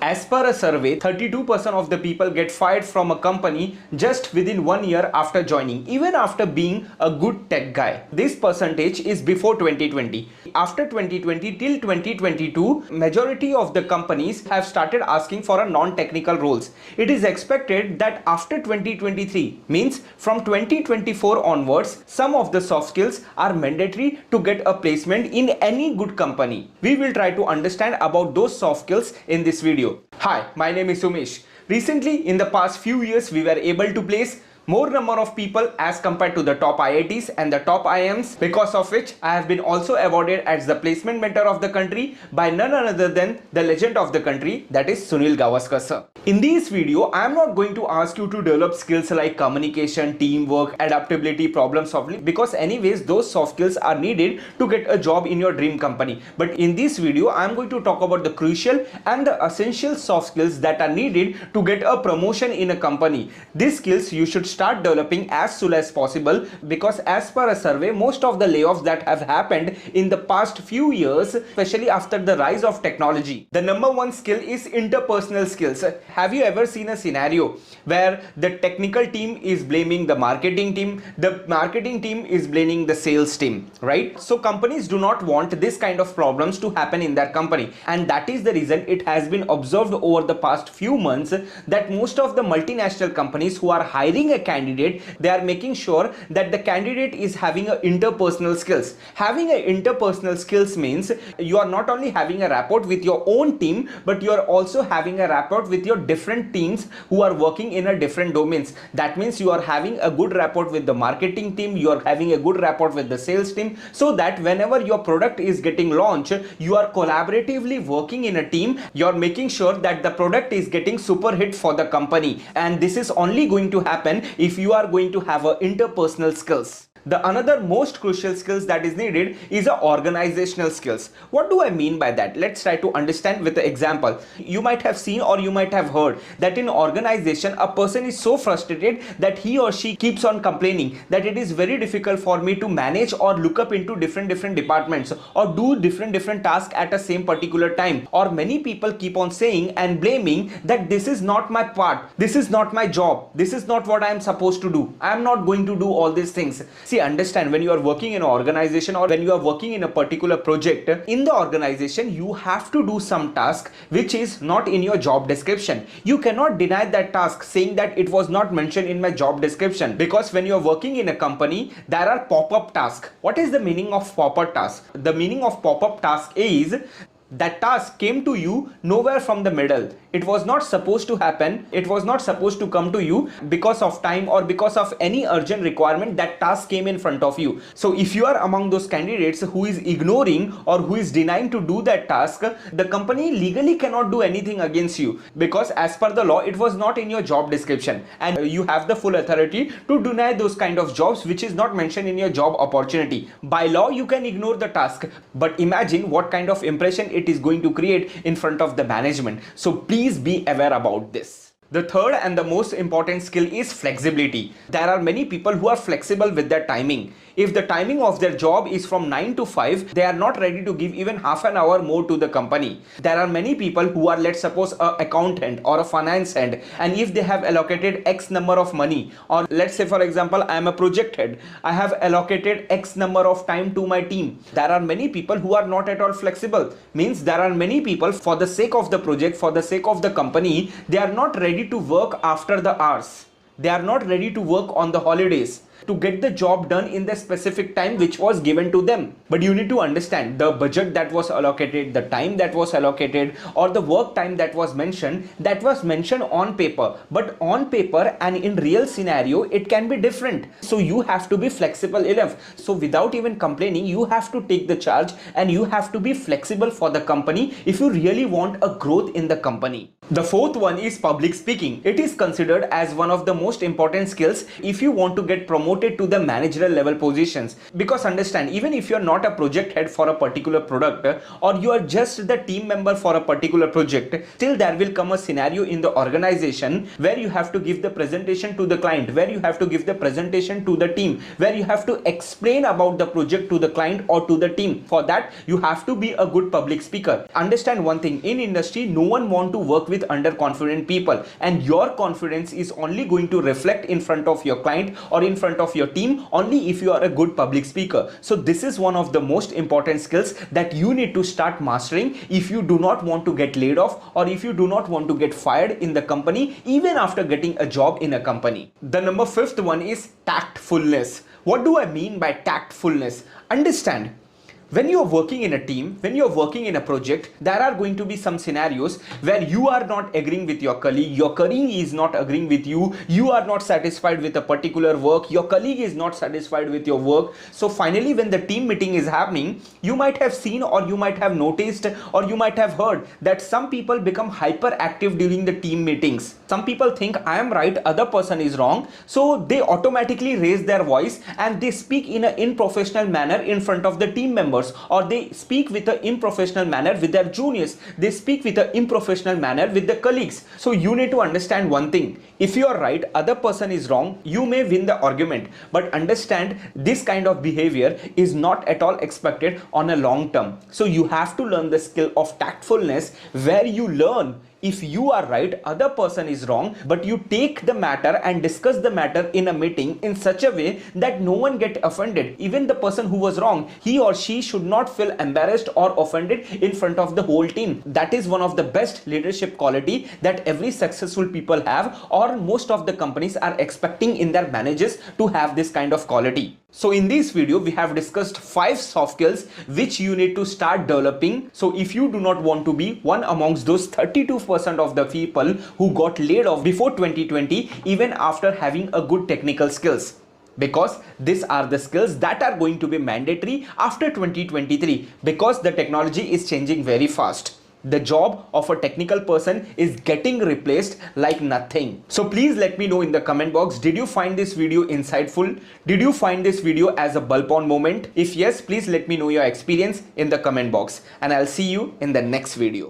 As per a survey, 32% of the people get fired from a company just within 1 year after joining, even after being a good tech guy. This percentage is before 2020. After 2020 till 2022, majority of the companies have started asking for a non-technical roles. It is expected that after 2023, means from 2024 onwards, some of the soft skills are mandatory to get a placement in any good company. We will try to understand about those soft skills in this video. Hi, my name is Umesh. Recently, in the past few years, we were able to place more number of people as compared to the top IITs and the top IIMs, because of which I have been also awarded as the placement mentor of the country by none other than the legend of the country, that is Sunil Gavaskar sir. In this video, I am not going to ask you to develop skills like communication, teamwork, adaptability, problem solving, because anyways those soft skills are needed to get a job in your dream company. But in this video, I am going to talk about the crucial and the essential soft skills that are needed to get a promotion in a company. These skills you should start developing as soon as possible, because as per a survey, most of the layoffs that have happened in the past few years, especially after the rise of technology, the number one skill is interpersonal skills. Have you ever seen a scenario where the technical team is blaming the marketing team is blaming the sales team, right? So companies do not want this kind of problems to happen in their company, and that is the reason it has been observed over the past few months that most of the multinational companies who are hiring a candidate, they are making sure that the candidate is having a interpersonal skills. Having a interpersonal skills means you are not only having a rapport with your own team, but you are also having a rapport with your different teams who are working in a different domains. That means you are having a good rapport with the marketing team, you are having a good rapport with the sales team, so that whenever your product is getting launched, you are collaboratively working in a team. You are making sure that the product is getting super hit for the company, and this is only going to happen if you are going to have a interpersonal skills. The another most crucial skills that is needed is a organizational skills. What do I mean by that? Let's try to understand with an example. You might have seen or you might have heard that in organization, a person is so frustrated that he or she keeps on complaining that it is very difficult for me to manage or look up into different departments or do different tasks at a same particular time. Or many people keep on saying and blaming that this is not my part, this is not my job, this is not what I am supposed to do, I am not going to do all these things. See, understand, when you are working in an organization or when you are working in a particular project, in the organization you have to do some task which is not in your job description. You cannot deny that task saying that it was not mentioned in my job description, because when you are working in a company, there are pop-up tasks. What is the meaning of pop-up task? The meaning of pop-up task is that task came to you nowhere from the middle. It was not supposed to happen. It was not supposed to come to you because of time or because of any urgent requirement. That task came in front of you. So if you are among those candidates who is ignoring or who is denying to do that task, the company legally cannot do anything against you, because as per the law, it was not in your job description, and you have the full authority to deny those kind of jobs which is not mentioned in your job opportunity. By law, you can ignore the task, but imagine what kind of impression it is going to create in front of the management. So please be aware about this. The third and the most important skill is flexibility. There are many people who are flexible with their timing. If the timing of their job is from 9 to 5, they are not ready to give even half an hour more to the company. There are many people who are, let's suppose, an accountant or a finance head, and if they have allocated X number of money, or let's say for example, I am a project head, I have allocated X number of time to my team. There are many people who are not at all flexible. Means there are many people, for the sake of the project, for the sake of the company, they are not ready to work after the hours. They are not ready to work on the holidays to get the job done in the specific time which was given to them. But you need to understand, the budget that was allocated, the time that was allocated, or the work time that was mentioned on paper. But on paper and in real scenario, it can be different. So you have to be flexible enough. So without even complaining, you have to take the charge and you have to be flexible for the company if you really want a growth in the company. The fourth one is public speaking. It is considered as one of the most important skills if you want to get promoted promoted to the managerial level positions. Because understand, even if you're not a project head for a particular product or you are just the team member for a particular project, still there will come a scenario in the organization where you have to give the presentation to the client, where you have to give the presentation to the team, where you have to explain about the project to the client or to the team. For that, you have to be a good public speaker. Understand one thing, in industry, no one want to work with underconfident people, and your confidence is only going to reflect in front of your client or in front of your team only if you are a good public speaker. So this is one of the most important skills that you need to start mastering if you do not want to get laid off, or if you do not want to get fired in the company even after getting a job in a company. The number 5th one is tactfulness. What do I mean by tactfulness? Understand, when you're working in a team, when you're working in a project, there are going to be some scenarios where you are not agreeing with your colleague is not agreeing with you, you are not satisfied with a particular work, your colleague is not satisfied with your work. So finally, when the team meeting is happening, you might have seen or you might have noticed or you might have heard that some people become hyperactive during the team meetings. Some people think I am right, other person is wrong, so they automatically raise their voice and they speak in an unprofessional manner in front of the team members, or they speak with an unprofessional manner with their juniors, they speak with an unprofessional manner with the colleagues. So you need to understand one thing, if you are right, other person is wrong, you may win the argument, but understand this kind of behavior is not at all expected on a long term. So you have to learn the skill of tactfulness, where you learn if you are right, other person is wrong, but you take the matter and discuss the matter in a meeting in such a way that no one get offended. Even the person who was wrong, he or she should not feel embarrassed or offended in front of the whole team. That is one of the best leadership quality that every successful people have, or most of the companies are expecting in their managers to have this kind of quality. So in this video, we have discussed 5 soft skills which you need to start developing. So if you do not want to be one amongst those 32% of the people who got laid off before 2020, even after having a good technical skills, because these are the skills that are going to be mandatory after 2023, because the technology is changing very fast. The job of a technical person is getting replaced like nothing. So please let me know in the comment box, did you find this video insightful? Did you find this video as a bulb on moment? If yes, please let me know your experience in the comment box, and I'll see you in the next video.